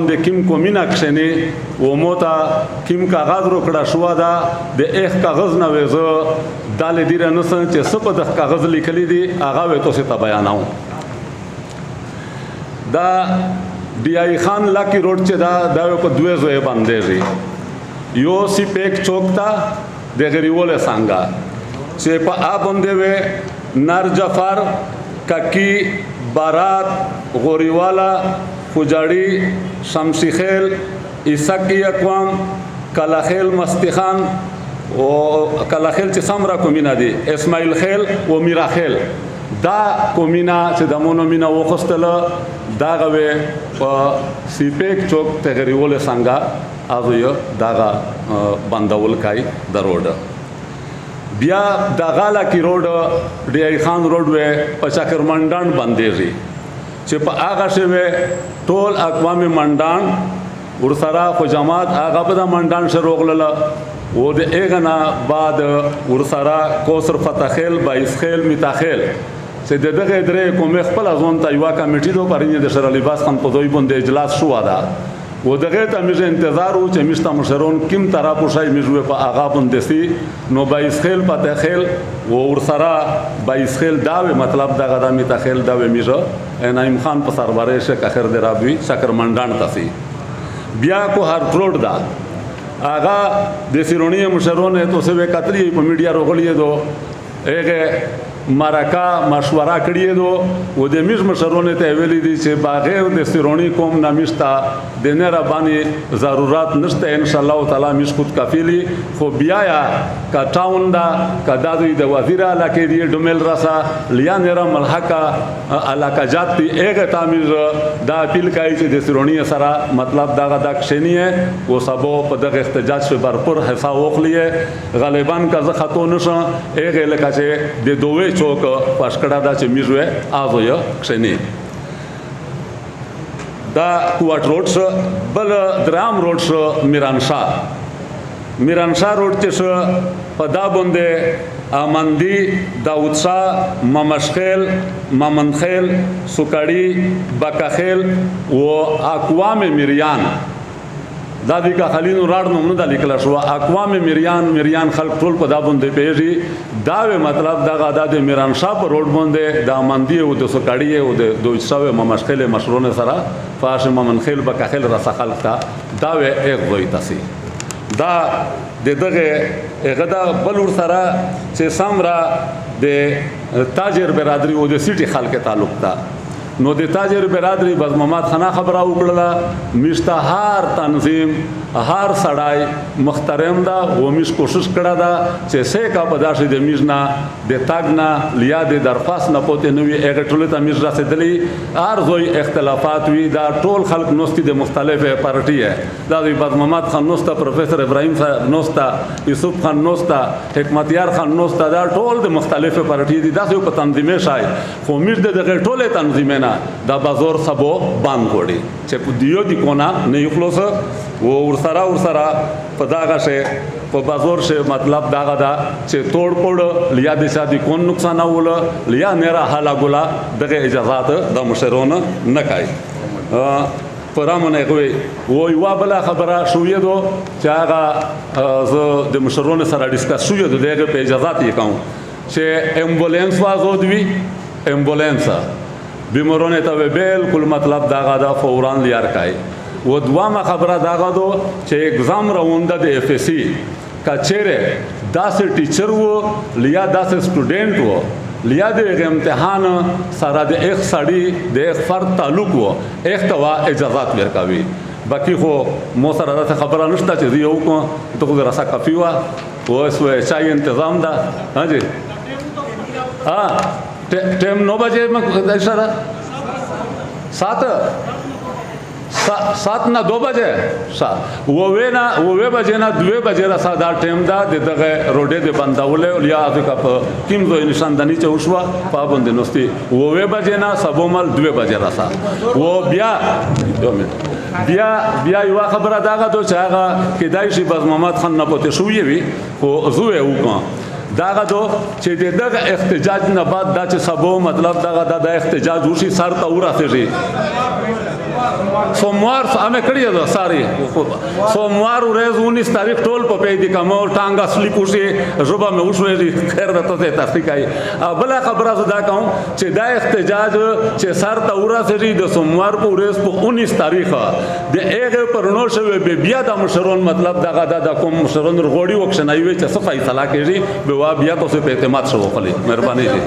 د کیم کومینه کښنی و موتا کیم کاغذ رو کړه شو دا د اخ کاغذ نه وېزه دال دیره نسن چې سپ د کاغذ لیکلی دی هغه وې تاسو ته بیاناو دا ډی آی خان لاکی روډ چې دا یو په دوه زوی باندې یو سی پیک چوک تا د غریوله څنګه چې په ا باندې و نار جفر ککی بارات غوریوالا خوجاڑی شمسی خیل عیسقی اقوام کلاخیل مستخان و کلاخیل چې سمرا کومینا دی اسماعیل خیل و میرا خیل دا کومینا چې د مونو مینا وخستله دا غوي په سیپیک چوک تغریول څنګه ازو داغه بندول کای د روډ بیا د غالا کی روډ ډی آی خان روډ و په چکرمنډان باندې چې په هغه شوه ټول اقوام منډان ورسره خو جماعت هغه په منډان شروع غلله و د اغنا بعد ورسره کوسر فتخیل بایسخیل میتاخیل چې دغه درې کوم خپل ځون ته یو کمیټې دو پرینه د شر لباس خان په دوی باندې اجلاس شو دا و دغه ته موږ انتظار و چې مشته مشرون کیم طرح پوښای موږ په هغه باندې سي نو بایسخیل فتخیل و ورسره بایسخیل داوی مطلب دغه د میتاخیل داوی میږه نعیم خان په سرباره شک اخر درابوی شکرمنډان تسی بیا کو هر روډ دا آغا د سیرونی مشرونه تو سه کتلی په میډیا روغلی دو هغه مرکا مشوره کړی دو و د میز مشرونه ته ویلي دي چې بغیر د سیرونی کوم نامشتا د نه ربانی ضرورت نشته ان شاء الله تعالی میز خود کافیلی خو بیا یا کا ټاون دا کا د وزیر علاقه دی ډومل راسا لیا نرا ملحقه علاقه جات دی هغه تعمیر دا اپیل کوي چې د سیرونی سره مطلب دا غدا کښنیه و سبو په دغه احتجاج په برپور حصہ وخلیه غالبا کا زه خطو نشه هغه لکه چې د دوه چوک پاشکړه دا چې میژوه آزو یو کښنی دا کوټ روډ شو بل درام روډ شو میرانشاه روډ چې شو په دا باندې امندی داود شاه ممشخیل ممنخیل سوکړی بکخیل و اقوام میریان دا دی کا خلینو راړ نوم نه د لیکل شو اقوام میریان خلق ټول په دا باندې پیږي دا مطلب دا د میران شاه په روډ باندې د امندی او د سوکړی او د دویڅو ممشخیل مشرونه سره فاش ممنخیل بکخیل رس خلق تا دا ایک وای تاسو دا دغه غدا بلور سره چې سامرا د تاجر برادری او د سیټي خلک تعلق تا نو د تاجر برادری بز محمد خان خبره وکړه مشته هر تنظیم هر سړای محترم دا و مش کوشش کړه دا چې سه کا پداسې د میزنا د تاګنا لیا د درخواست نه پوتې نوې هغه ټول ته میز رسیدلی هر زوی اختلافات وی دا ټول خلق نوستي د مختلفه پارټي دا د بز محمد خان نوستا پروفیسور ابراهیم صاحب نوستا یوسف خان نوستا حکمتیار خان نوستا دا ټول د مختلفه پارټي دي دا یو په تنظیمه شای خو میز د ټوله تنظیمه دا بازار سبو بان کوړي چې په دیو دی کونا نه یو خلاص و ورسره په داغه شه په بازار شه مطلب داغه دا چې توڑ پوڑ لیا د شادي کون نقصان اول لیا نرا حالا ګلا دغه اجازهات د مشرون نه کوي پرامونه کوي و یو بل خبره شوې دو چې هغه زه د مشرون سره ډیسکس شوې دغه په اجازهات یې کوم چې امبولانس وازو دی امبولانس بیمارونه ته بالکل مطلب داغه دا فوران لیار کای و دوامه خبره داغه دو چې اگزام راونده د اف اس سی کچره داسې ټیچر وو لیا داسې سټوډنټ وو لیا د امتحان سره د ایک سړی د ایک فرد تعلق وو ایک توا اجازهات ورکاوي باقی خو مو سره دا خبره نشته چې یو کو ته خو راسه کافی وا و سو چای تنظیم دا ها جی ها ٹیم 9 بجے میں اشارہ 7 نہ 2 بجے وہ بجے نہ 2 بجے را ساده ټیم دا دغه روډې د بنداولې یا د کیم زو نشاندنی چوشوا پابند نوستي وہ بجے نہ سبومل 2 بجے را سا وہ بیا یو خبره داغه دو چې هغه کدای شي بز محمد خان نه پته شوې وي خو زوې وکړه داغه دو چې دغه احتجاج نه بعد دا چې سبو مطلب دغه د احتجاج وشي سر ته ورسېږي سوموار همې کړې ده ساري سوموار ورځ 19 تاریخ ټول په پیدا کوم ټانګ اصلي کوشي ژبه مې وشوي خیر د ته تحقیق کوي بل خبره زدا کوم چې دا احتجاج چې سر ته ورسېږي د سوموار په ورځ په 19 تاریخ د هغه پرونو شوی بیا د مشرون مطلب دغه د کوم مشرون رغوړي وکښنایوي چې څه فیصله کېږي به بیا تاسو په اعتماد شو خپل مهرباني دي